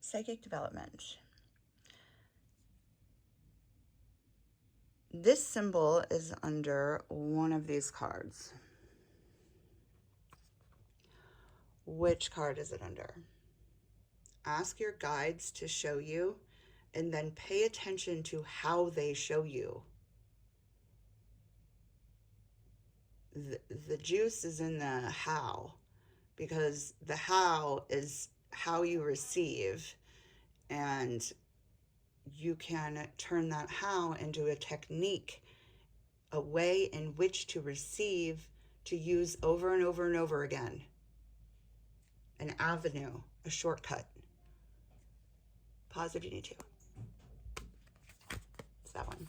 Psychic development. This symbol is under one of these cards. Which card is it under? Ask your guides to show you, and then pay attention to how they show you. The juice is in the how, because the how is how you receive, and you can turn that how into a technique, a way in which to receive, to use over and over and over again. An avenue, a shortcut. Pause if you need to. It's that one.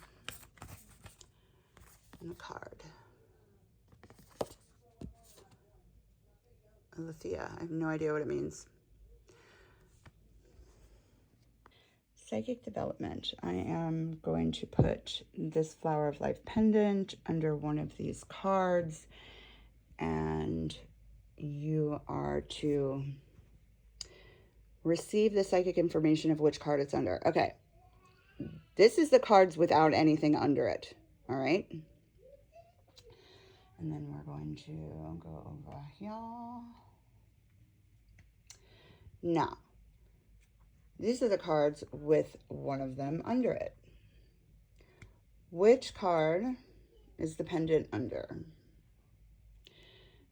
And the card. Alethea. I have no idea what it means. Psychic development. I am going to put this Flower of Life pendant under one of these cards, and you are to receive the psychic information of which card it's under. Okay. This is the cards without anything under it. All right. And then we're going to go over here. Now, these are the cards with one of them under it. Which card is the pendant under?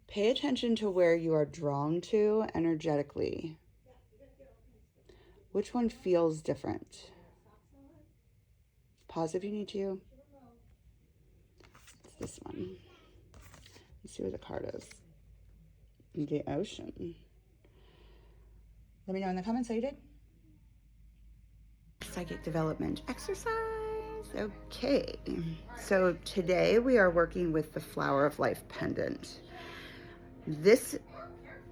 Pay attention to where you are drawn to energetically. Which one feels different? Pause if you need to. It's this one. Let's see where the card is. The Ocean. Let me know in the comments how you did. Psychic development exercise. Okay, so today we are working with the Flower of Life pendant. This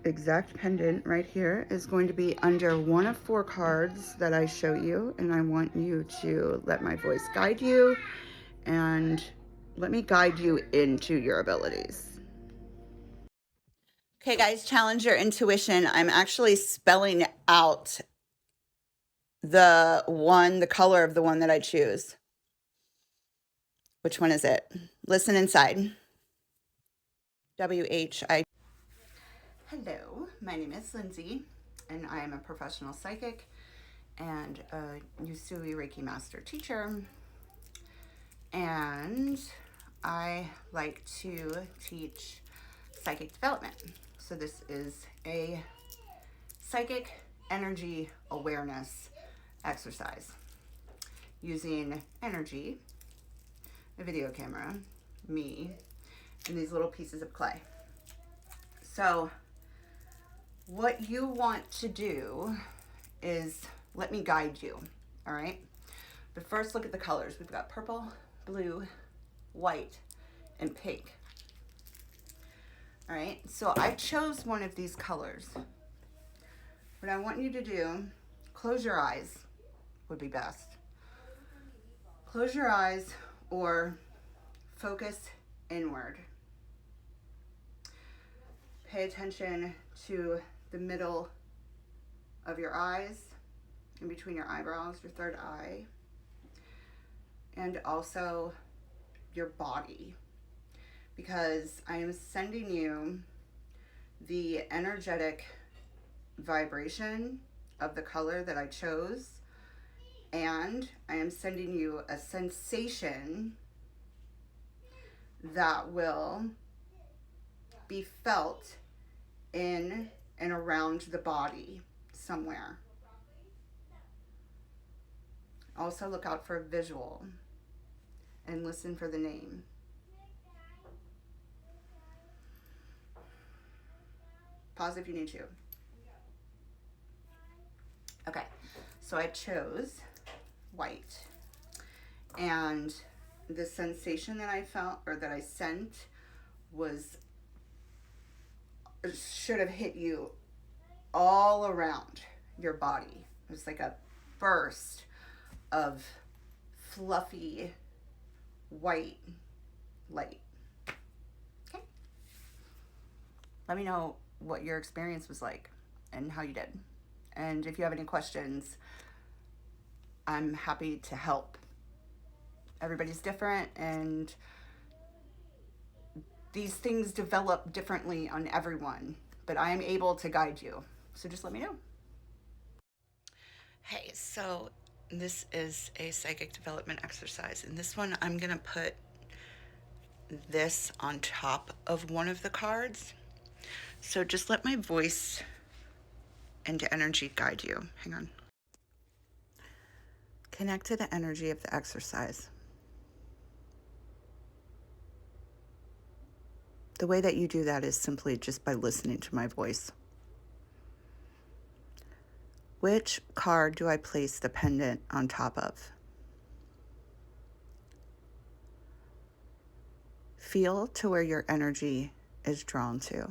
exact pendant right here is going to be under one of 4 cards that I show you, and I want you to let my voice guide you and let me guide you into your abilities. Okay guys, challenge your intuition. I'm actually spelling out the color of the one that I choose. Which one is it? Listen inside. W-H-I. Hello, my name is Lindsey, and I am a professional psychic and a Usui Reiki Master Teacher. And I like to teach psychic development. So this is a psychic energy awareness exercise using energy, a video camera, me, and these little pieces of clay. So what you want to do is let me guide you, all right? But first look at the colors. We've got purple, blue, white, and pink. All right, so I chose one of these colors. What I want you to do, close your eyes would be best. Close your eyes or focus inward. Pay attention to the middle of your eyes, in between your eyebrows, your third eye, and also your body. Because I am sending you the energetic vibration of the color that I chose, and I am sending you a sensation that will be felt in and around the body somewhere. Also look out for a visual and listen for the name. Pause if you need to. Okay, so I chose white, and the sensation that I felt, or that I sent, should have hit you all around your body. It was like a burst of fluffy white light. Okay, let me know what your experience was like and how you did. And if you have any questions, I'm happy to help. Everybody's different, and these things develop differently on everyone, but I am able to guide you. So just let me know. Hey, so this is a psychic development exercise. In this one, I'm going to put this on top of one of the cards. So just let my voice and energy guide you. Hang on. Connect to the energy of the exercise. The way that you do that is simply just by listening to my voice. Which card do I place the pendant on top of? Feel to where your energy is drawn to.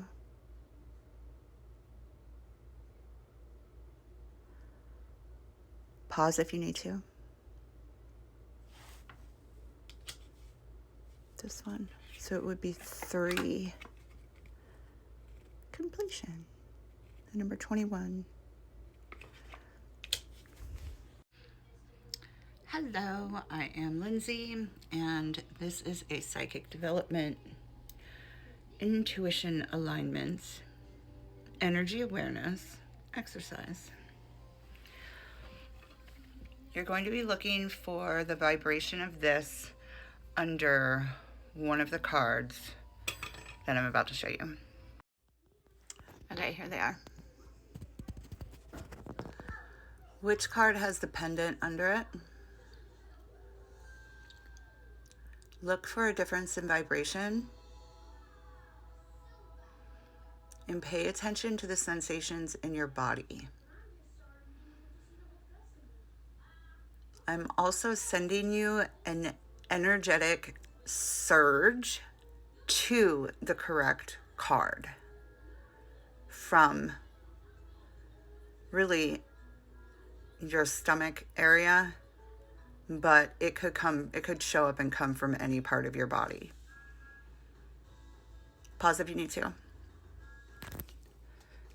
Pause if you need to. This one. So it would be 3. Completion. The number 21. Hello, I am Lindsey, and this is a psychic development, intuition alignment, energy awareness exercise. You're going to be looking for the vibration of this under one of the cards that I'm about to show you. Okay, here they are. Which card has the pendant under it? Look for a difference in vibration and pay attention to the sensations in your body. I'm also sending you an energetic surge to the correct card from really your stomach area, but it could show up and come from any part of your body. Pause if you need to.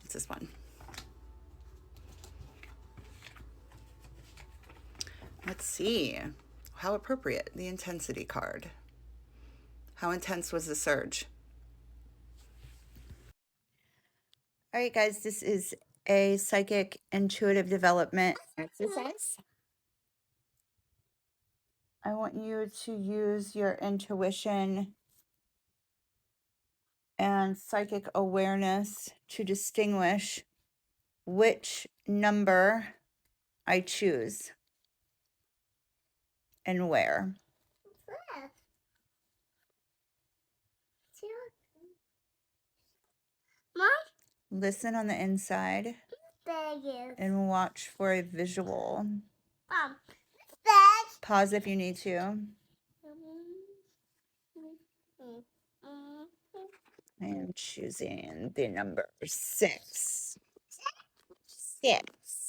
It's this one. Let's see. How appropriate. The intensity card. How intense was the surge? All right, guys, this is a psychic intuitive development exercise. I want you to use your intuition and psychic awareness to distinguish which number I choose and where. Listen on the inside and watch for a visual. Pause if you need to. I am choosing the number 6. 6.